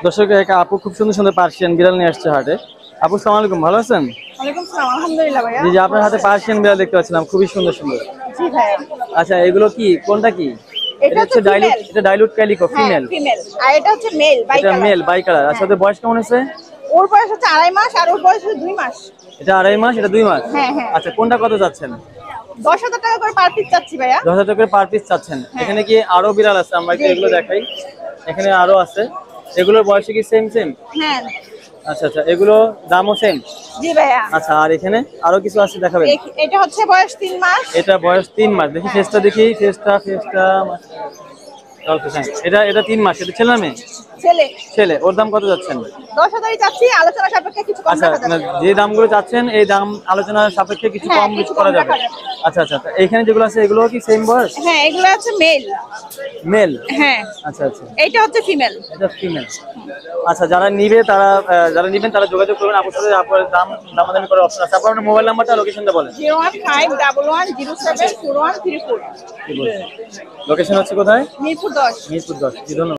দর্শক, এক আপু খুব সুন্দর সুন্দর পার্সিয়ান বিড়াল নিয়ে আসছে হাটে। আপু সালাম আলাইকুম, ভালো আছেন? ওয়ালাইকুম সালাম, আলহামদুলিল্লাহ ভাইয়া। জি জি, আপনার হাতে পার্সিয়ান বিড়াল দেখতে পাচ্ছিলাম, খুবই সুন্দর সুন্দর। জি ভাইয়া। আচ্ছা, এগুলো কি, কোনটা কি? এটা এটা হচ্ছে হচ্ছে ডাইলুট, ফিমেল। এটা ডাইলুট ক্যালিকো হ্যাঁ, ফিমেল। ফিমেল। আর এটা হচ্ছে মেল, বাই এটা কালার। Male bicolour. আচ্ছা, ওদের বয়স কেমন হয়েছে? ওর বয়স হচ্ছে 2.5 মাস আর ওর বয়স হচ্ছে 2 মাস। এটা 2.5 মাস, এটা 2 মাস। হ্যাঁ হ্যাঁ। আচ্ছা, কোনটা কত যাচ্ছেন? 10,000 টাকা করে পার পিস চাচ্ছি ভাইয়া। 10,000 টাকা করে পার পিস চাচ্ছেন। হ্যাঁ। এখানে কি আরো বিড়াল আছে? আমরা একটু জি, এগুলো জি। দেখাই। এখানে আরো আছে, এগুলোর বয়স কি সেম সেম? হ্যাঁ। আচ্ছা আচ্ছা, এগুলো দামও সেম? জি ভাইয়া। আচ্ছা, আর এখানে আরো কিছু আছে, দেখাবেন? এটা হচ্ছে বয়স 3 মাস। এটা বয়স 3 মাস। দেখি ফেসটা, দেখি ফেসটা ফেসটা। এটা এটা 3 মাস। এটা ছেলে না মেয়ে? ছেলে। ছেলে। ওর দাম কত যাচ্ছেন? 10,000 চাচ্ছি, আলোচনা সাপেক্ষে কিছু কম আচ্ছা, রাখা যাবে। যে দামগুলো চাচ্ছেন এই দাম আলোচনার সাপেক্ষে কিছু হ্যাঁ, কম বেশি কিছু করা কম যাবে। রাখা যাবে। আচ্ছা আচ্ছা, তো এইখানে যেগুলো আছে এগুলো কি সেম বয়স? হ্যাঁ, এগুলো হচ্ছে মেল। মেল। হ্যাঁ। আচ্ছা আচ্ছা, এইটা হচ্ছে ফিমেল। এটা ফিমেল। আচ্ছা, যারা নিবে তারা যারা নিবেন তারা যোগাযোগ করবেন। আপনার সাথে আপনার দামাদামি করার অপশন আছে। আপনার মোবাইল নাম্বারটা, লোকেশনটা বলেন। 01511074134। কি বলছেন? লোকেশন হচ্ছে কোথায়? মিরপুর 10। মিরপুর 10। জি, ধন্যবাদ।